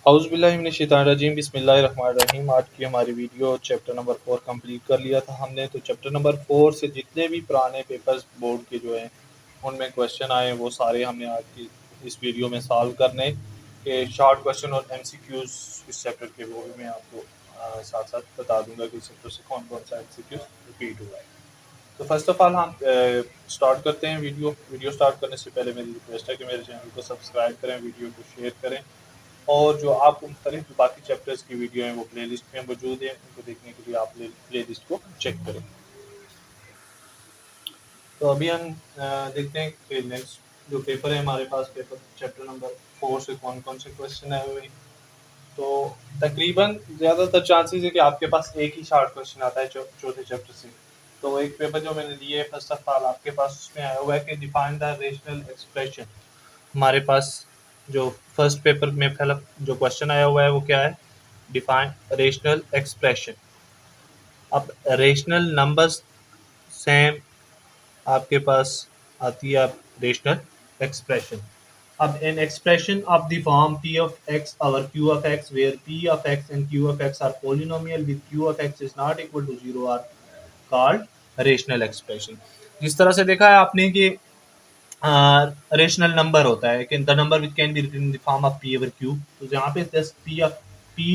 औज़ुबिल्लाहिमिनश्शैतानिर्रजीम बिस्मिल्लाहिर्रहमानिर्रहीम। आज की हमारी वीडियो चैप्टर नंबर 4 कंप्लीट कर लिया था हमने। तो चैप्टर नंबर 4 से जितने भी पुराने पेपर्स बोर्ड के जो हैं उनमें क्वेश्चन आए वो सारे हमने आज की इस वीडियो में सॉल्व करने के शॉर्ट क्वेश्चन और एमसीक्यूज इस चैप्टर के वो भी मैं आपको साथ साथ बता दूंगा कि इस चैप्टर से कौन कौन सा एमसीक्यूज रिपीट हुआ है। तो फर्स्ट ऑफ ऑल हम स्टार्ट करते हैं। वीडियो स्टार्ट करने से पहले मेरी रिक्वेस्ट है कि मेरे चैनल को सब्सक्राइब करें, वीडियो को शेयर करें और जो आपको मुख्तलिफ बाकी चैप्टर्स की वीडियो हैं वो प्लेलिस्ट में मौजूद है, उनको देखने के लिए आप प्लेलिस्ट को चेक करें। तो अभी हम देखते हैं कि नेक्स्ट जो पेपर है हमारे पास, पेपर चैप्टर नंबर 4 से कौन कौन से क्वेश्चन आए हुए हैं। तो तकरीबन ज़्यादातर चांसेस है कि आपके पास एक ही शॉर्ट क्वेश्चन आता है चौथे चैप्टर से। तो एक पेपर जो मैंने लिए है फर्स्ट ऑफ ऑल आपके पास उसमें आया हुआ है कि डिफाइन द रेशनल एक्सप्रेशन। हमारे पास जो फर्स्ट पेपर में पहला जो क्वेश्चन आया हुआ है वो क्या है, डिफाइन रेशनल एक्सप्रेशन। अब रेशनल नंबर्स सेम आपके पास आती है आप रेशनल एक्सप्रेशन। अब N expression of the form p of x over q of x where p of x and q of x are polynomial with q of x is not equal to 0 are called rational expression. जिस तरह से देखा है आपने कि rational number होता है कि the number which can be written in the form of p over q। तो यहाँ पे जस्ट p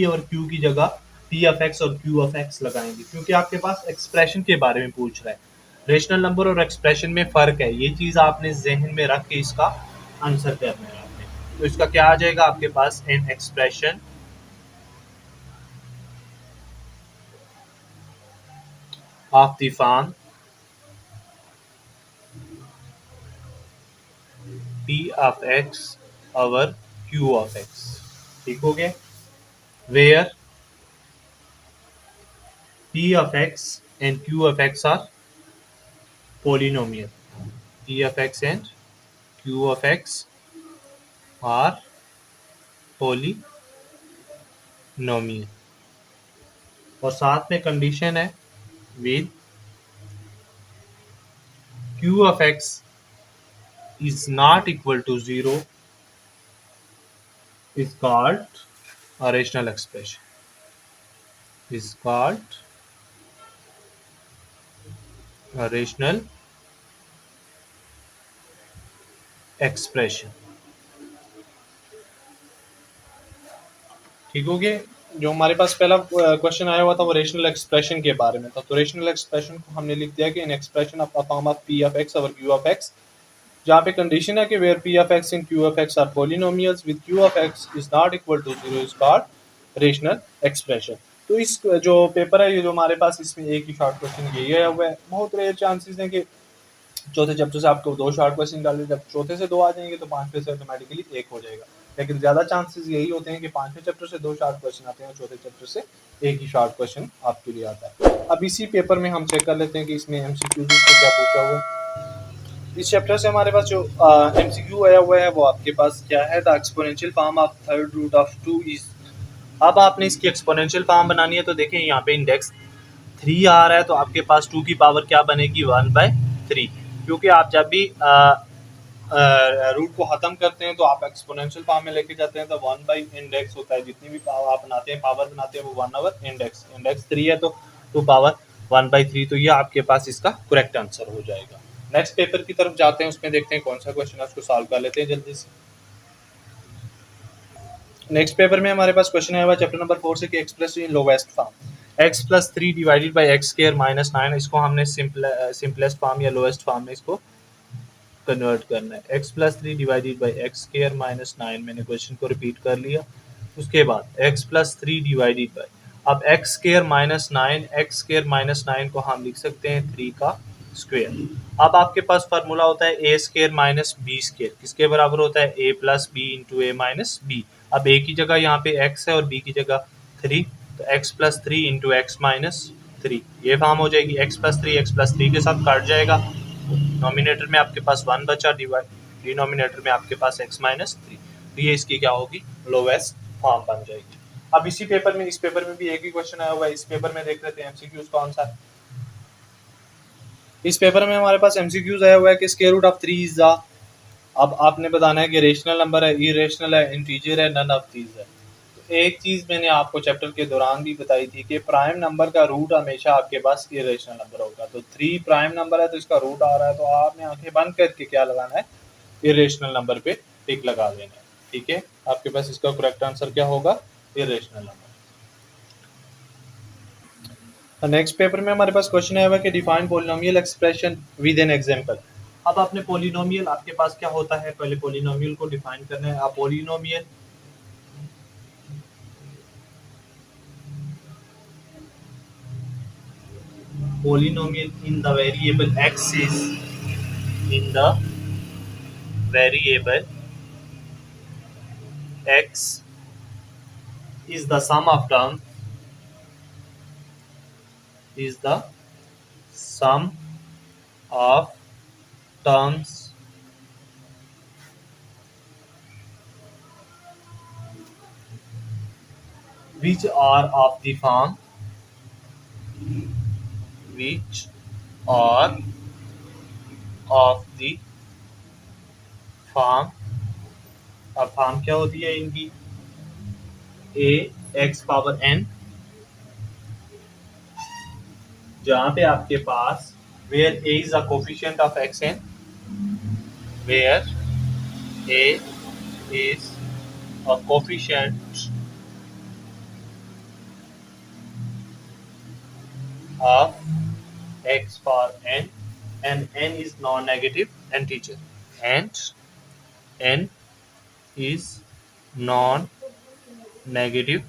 और q की जगह p of x और q of x लगाएंगे क्योंकि आपके पास एक्सप्रेशन के बारे में पूछ रहा है। रेशनल नंबर और एक्सप्रेशन में फर्क है, ये चीज आपने जहन में रख के इसका आंसर करना है आपने। तो इसका क्या आ जाएगा आपके पास, an expression of the form p of x over q of x। ठीक हो गया, where p of x and q of x are polynomial। p of x and q of x are polynomial और साथ में condition है with q of x is not equal to 0 is called a rational expression, is called a rational expression। ठीक हो गया। जो हमारे पास पहला क्वेश्चन आया हुआ था वो रेशनल एक्सप्रेशन के बारे में था। तो रेशनल एक्सप्रेशन को हमने लिख दिया कि in expression of form of p of x over q of x, जहाँ पे कंडीशन है कि where p of x and q of x are polynomials with q of x is not equal to 0 is called rational expression. तो इस जो paper है ये जो हमारे पास इसमें एक ही शॉर्ट क्वेश्चन यही आया हुआ है। बहुत रेयर चांसेस हैं कि चौथे चैप्टर से आपको 2 शॉर्ट क्वेश्चन डाले, जब चौथे से 2 आ जाएंगे तो पांचवें से ऑटोमेटिकली 1 हो जाएगा। लेकिन ज्यादा चांसेस यही होते हैं कि पांचवें चैप्टर से 2 शॉर्ट क्वेश्चन आते हैं और चौथे चैप्टर से एक ही शॉर्ट क्वेश्चन आपके लिए आता है। अब इसी पेपर में हम चेक कर लेते हैं कि इसमें एमसीक्यूज में क्या पूछा हुआ है। इस चैप्टर से हमारे पास जो एमसीक्यू आया हुआ है वो आपके पास क्या है, the exponential form of third root of 2 is. अब आपने इसकी एक्सपोनेंशियल फॉर्म बनानी है तो देखें यहाँ पे इंडेक्स 3 आ रहा है तो आपके पास 2 की पावर क्या बनेगी, 1/3। क्योंकि आप जब भी रूट को खत्म करते हैं तो आप एक्सपोनेंशियल फॉर्म में लेके जाते हैं तो 1 बाई इंडेक्स होता है। जितनी भी पावर आप बनाते हैं, पावर बनाते हैं वो 1 ओवर इंडेक्स। इंडेक्स 3 है तो 2 पावर 1/3। तो ये आपके पास इसका करेक्ट आंसर हो जाएगा। नेक्स्ट पेपर की तरफ जाते हैं, उसमें देखते हैं कौन सा क्वेश्चन है, उसको सॉल्व कर लेते हैं जल्दी से। नेक्स्ट पेपर में हमारे पास क्वेश्चन आया हुआ चैप्टर नंबर 4 से कि express in lowest form x plus 3 divided by x square minus 9। इसको हमने सिंपलेस्ट फॉर्म या लोएस्ट फॉर्म में इसको कन्वर्ट करना है। x plus 3 divided by x square minus 9, मैंने क्वेश्चन को रिपीट कर लिया। उसके बाद x प्लस 3 डिवाइडेड बाई, अब x square minus 9, x square minus 9 को हम लिख सकते हैं 3 का स्क्वायर। अब आपके पास फार्मूला होता है a square minus B square, किसके बराबर होता है, ए plus b into a minus B. अब ए की जगह यहाँ पे x है और b की जगह 3, तो x plus 3 into x minus 3 ये फॉर्म हो जाएगी। x प्लस 3 के साथ काट जाएगा, नॉमिनेटर में आपके पास 1 बचा, डिनोमिनेटर में आपके पास x माइनस 3। तो ये इसकी क्या होगी, लोवेस्ट फॉर्म बन जाएगी। अब इसी पेपर में, इस पेपर में भी एक ही क्वेश्चन आया हुआ है। इस पेपर में देख लेते हैं एमसीक्यूज कौन सा है। इस पेपर में हमारे पास एमसीक्यूज आया हुआ है कि square root of 3 is the. अब आपने बताना है कि रेशनल नंबर है, इरेशनल है, इंटीजर है, नन ऑफ दीज है। तो एक चीज़ मैंने आपको चैप्टर के दौरान भी बताई थी कि प्राइम नंबर का रूट हमेशा आपके पास इरेशनल नंबर होगा। तो 3 प्राइम नंबर है तो इसका रूट आ रहा है, तो आपने आंखें बंद करके क्या लगाना है, इरेशनल नंबर पे टिक लगा देना है। ठीक है, आपके पास इसका करेक्ट आंसर क्या होगा, इरेशनल नंबर। नेक्स्ट पेपर में हमारे पास क्वेश्चन आया हुआ कि define polynomial expression with an example. अब आपने पोलिनोमियल, आपके पास क्या होता है, पहले पोलिनोमियल को डिफाइन करना है। आप polynomial in the variable x is in the variable x is the sum of terms is the sum of terms which are of the form which are of the form। अब form क्या होती है इनकी, a x power n, जहां पे आपके पास where a is a coefficient of xn, where a is a coefficient of x power n and n is non-negative integer, and n is non-negative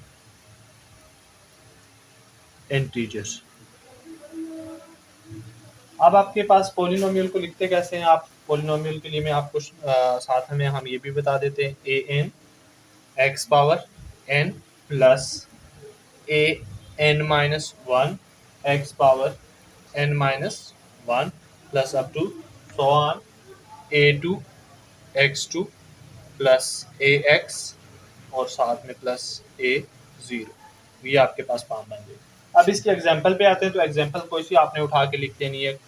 integers। अब आपके पास polynomial को लिखते कैसे हैं आप, पोलिनोमियल के लिए मैं आपको साथ में हम ये भी बता देते हैं, a n x power n plus a n minus one x power n minus one plus up to so on a two x two plus a x और साथ में प्लस ए ज़ीरो। ये आपके पास फॉर्म बन गई। अब इसके एग्जाम्पल पे आते हैं, तो एग्जाम्पल कोई सी आपने उठा के लिख देनी है,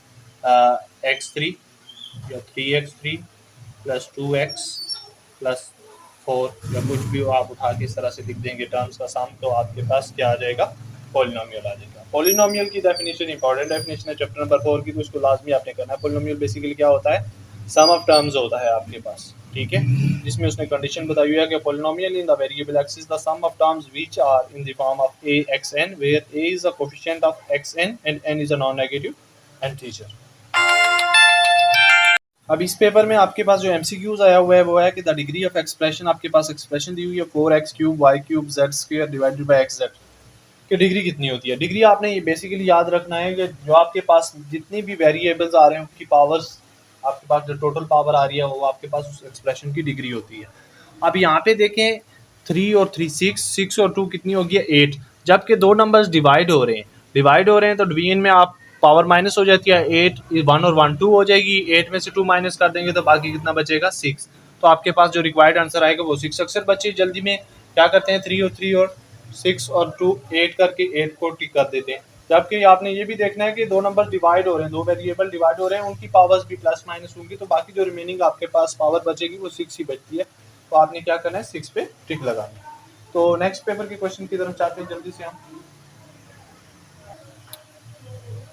x3 या 3x3 प्लस 2x प्लस 4 या कुछ भी आप उठा के इस तरह से लिख देंगे टर्म्स का सम, तो आपके पास क्या आ जाएगा, पोलिनोमियल आ जाएगा। पोलिनोमियल की डेफिनेशन इंपॉर्टेंट डेफिनेशन है चैप्टर नंबर 4 की, तो इसको लाजमी आपने करना है। पोलिनोमियल बेसिकली क्या होता है, सम ऑफ टर्म्स होता है आपके पास, ठीक है, जिसमें उसने कंडीशन बताई हुई है कि polynomial in the variable x is the sum of terms which are in the form of a xn where a is a coefficient of xn and n is a non negative integer. अब इस paper में आपके पास जो MCQs आया हुआ है वो है कि द डिग्री ऑफ एक्सप्रेशन, आपके पास एक्सप्रेशन दी हुई है 4x³ y³ z² divided by xz की डिग्री कितनी होती है। डिग्री आपने ये बेसिकली याद रखना है कि जो आपके पास जितनी भी वेरिएबल्स आ रहे हैं उनकी पावर्स, आपके पास जो टोटल पावर आ रही है वो आपके पास उस एक्सप्रेशन की डिग्री होती है। अब यहाँ पे देखें 3 और 3 6 और 2 कितनी होगी, 8। जबकि दो नंबर्स डिवाइड हो रहे हैं तो डिवीजन में आप पावर माइनस हो जाती है, 8 1 और 1 2 हो जाएगी, 8 में से 2 माइनस कर देंगे तो बाकी कितना बचेगा, 6। तो आपके पास जो रिक्वायर्ड आंसर आएगा वो 6। अक्सर बच्चे जल्दी में क्या करते हैं, 3 और 6 और 2 8 करके 8 को टिक कर देते हैं। जबकि आपने ये भी देखना है कि दो नंबर डिवाइड हो रहे हैं, दो वेरिएबल डिवाइड हो रहे हैं, उनकी पावर्स भी प्लस माइनस होंगी, तो बाकी जो रिमेनिंग आपके पास पावर बचेगी वो 6 ही बचती है। तो आपने क्या करना है, 6 पे टिक लगाना है। तो नेक्स्ट पेपर के क्वेश्चन की तरफ चाहते हैं जल्दी से हम।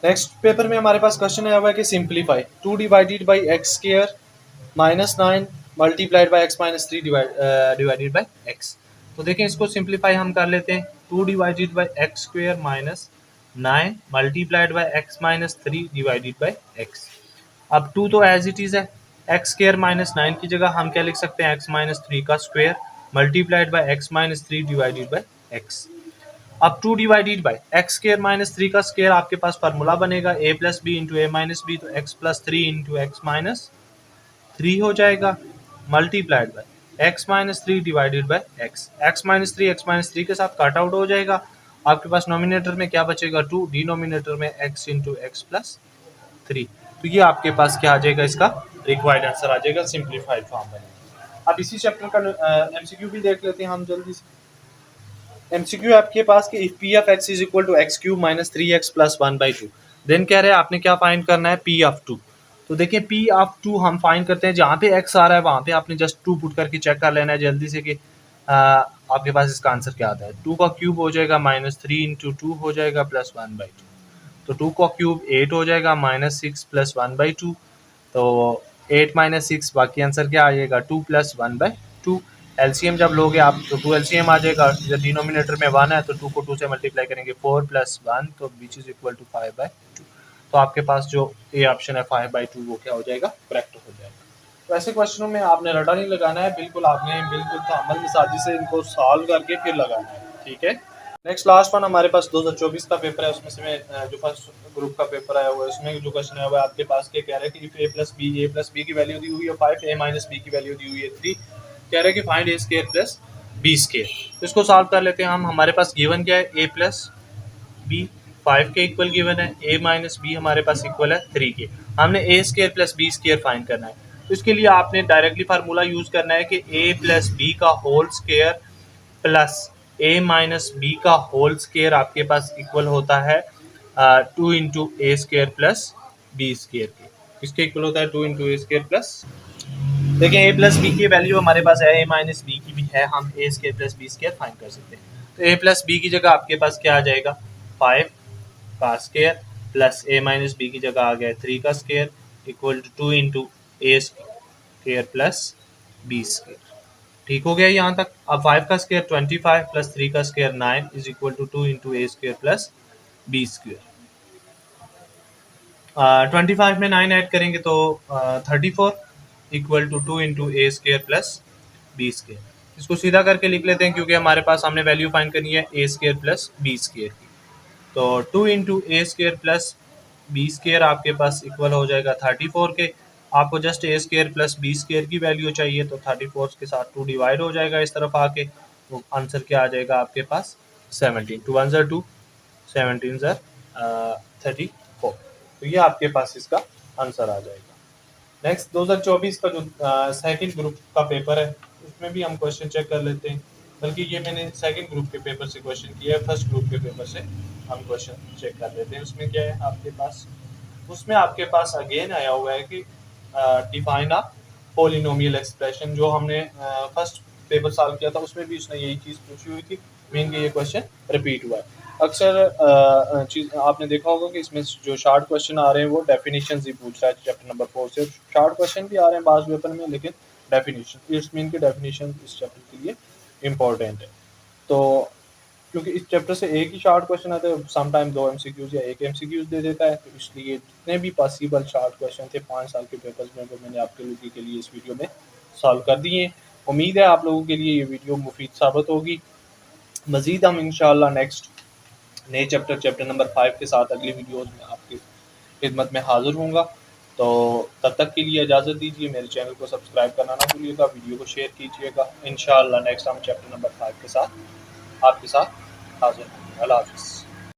नेक्स्ट पेपर में हमारे पास क्वेश्चन आया हुआ है कि simplify 2 divided by x square minus 9 multiplied by x minus 3 divided by x. तो देखें इसको सिंप्लीफाई हम कर लेते हैं, 2 divided by x square minus 9 multiplied by x minus 3 divided by x. अब 2 तो एज इट इज है, एक्स स्क्वायर माइनस 9 की जगह हम क्या लिख सकते हैं, एक्स माइनस 3 का square multiplied by x minus 3 divided by x. अब 2 divided by x square minus 3 का स्क्वायर, आपके पास फार्मूला बनेगा a plus b into a minus b, तो x plus 3 into x minus 3 हो जाएगा multiplied by x minus 3 divided by x. X minus 3 के साथ कट आउट हो जाएगा, आपके पास नोमिनेटर में क्या बचेगा 2, डिनोमिनेटर में x इंटू एक्स प्लस 3। तो ये आपके पास क्या आ जाएगा, इसका रिक्वायर्ड आंसर आ जाएगा, सिंप्लीफाइड फॉर्म बनेगा। अब इसी चैप्टर का एमसीक्यू भी देख लेते हैं हम जल्दी से। एमसीक्यू आपके पास कि if p of x is equal to x cube minus 3x plus 1/2, then कह रहे हैं आपने क्या फाइंड करना है, पी ऑफ 2। तो देखिए पी ऑफ 2 हम फाइंड करते हैं, जहाँ पे x आ रहा है वहाँ पे आपने जस्ट 2 पुट करके चेक कर लेना है जल्दी से कि आपके पास इसका आंसर क्या आता है? 2 का क्यूब हो जाएगा -3 इंटू 2 हो जाएगा +1/2। तो 2 का क्यूब 8 हो जाएगा -6 +1/2। तो 8 - 6 बाकी आंसर क्या आ जाएगा? 2 + 1/2। एलसीएम जब लोगे आप तो 2 एलसीएम आ जाएगा। जब डिनोमिनेटर में 1 है तो 2 को 2 से मल्टीप्लाई करेंगे 4 + 1 तो विच इज इक्वल टू 5/2। तो आपके पास जो ए ऑप्शन है 5/2 वो क्या हो जाएगा? करेक्ट हो जाएगा। तो ऐसे क्वेश्चनों में आपने रटा नहीं लगाना है, बिल्कुल आपने बिल्कुल तअम्मुल के साथ से इनको सॉल्व करके फिर लगाना है, ठीक है। नेक्स्ट लास्ट वन हमारे पास 2024 का पेपर है, उसमें से मैं जो फर्स्ट ग्रुप का पेपर आया हुआ है उसमें जो क्वेश्चन है वो आपके पास के कह रहे हैं कि a प्लस बी की वैल्यू दी हुई है 5, a माइनस बी की वैल्यू दी हुई है 3, कह रहे हैं कि find a square plus b square. तो इसको सॉल्व कर लेते हैं हम। हमारे पास गिवन क्या है? a प्लस बी 5 के इक्वल गिवन है, a माइनस बी हमारे पास इक्वल है 3 के। हमने a square plus b square find करना है। तो इसके लिए आपने डायरेक्टली फार्मूला यूज करना है कि a प्लस बी का whole square plus a minus b का होल स्क्वायर आपके पास इक्वल होता है 2 into a square plus b square के। किसके इक्वल होता है? 2 इंटू ए स्क्वायर प्लस। देखें a प्लस बी की वैल्यू हमारे पास है, a माइनस बी की भी है, हम a square plus b square find कर सकते हैं। तो a प्लस बी की जगह आपके पास क्या आ जाएगा? 5 का square plus a minus b की जगह आ गया 3 का square equal to 2 into a square plus b square. ठीक हो गया यहाँ तक। अब 5 का स्क्वायर 25 प्लस 3 का square 9 is equal to 2 into a square plus b square. 25 में 9 ऐड करेंगे तो 34 equal to 2 into a square plus b square. इसको सीधा करके लिख लेते हैं क्योंकि हमारे पास हमने वैल्यू फाइंड करनी है a square plus b square की। तो 2 into a square plus b square आपके पास इक्वल हो जाएगा 34 के। आपको just a square plus b square की वैल्यू चाहिए तो 34 के साथ 2 डिवाइड हो जाएगा इस तरफ आके, तो आंसर क्या आ जाएगा आपके पास? 17। 2 1 2, 17 34। तो ये आपके पास इसका आंसर आ जाएगा। नेक्स्ट 2024 का जो सेकंड ग्रुप का पेपर है उसमें भी हम क्वेश्चन चेक कर लेते हैं। बल्कि ये मैंने सेकंड ग्रुप के पेपर से क्वेश्चन किया है, फर्स्ट ग्रुप के पेपर से हम क्वेश्चन चेक कर लेते हैं। उसमें क्या है आपके पास? उसमें आपके पास अगेन आया हुआ है कि डिफाइन अ पॉलिनोमियल एक्सप्रेशन। जो हमने फर्स्ट पेपर सॉल्व किया था उसमें भी उसने यही चीज़ पूछी हुई थी, मेन के ये क्वेश्चन रिपीट हुआ है। अक्सर चीज़ आपने देखा होगा कि इसमें जो शार्ट क्वेश्चन आ रहे हैं वो डेफिनेशन ही पूछ रहा है चैप्टर नंबर 4 से। शार्ट क्वेश्चन भी आ रहे हैं बाज पेपर में, लेकिन डेफिनेशन, इट्स मीन की डेफिनेशन इस चैप्टर के लिए इम्पोर्टेंट है। तो क्योंकि इस चैप्टर से एक ही शार्ट क्वेश्चन आता है, समटाइम 2 एमसीक्यूज या 1 एमसीक्यूज दे देता है, तो इसलिए जितने भी पॉसिबल शार्ट क्वेश्चन थे 5 साल के पेपर्स में वो मैंने आपके लोगों के लिए इस वीडियो में सॉल्व कर दिए। उम्मीद है आप लोगों के लिए ये वीडियो मुफीद साबित होगी। मज़ीद हम इंशाल्लाह नेक्स्ट नए चैप्टर नंबर 5 के साथ अगली वीडियोज़ में आपकी खिदमत में हाजिर होऊंगा। तो तब तक के लिए इजाज़त दीजिए। मेरे चैनल को सब्सक्राइब करना ना भूलिएगा, वीडियो को शेयर कीजिएगा। इंशाल्लाह नेक्स्ट हम चैप्टर नंबर 5 के साथ आपके साथ हाजिर होंगे। अल्लाह हाफ़िज़।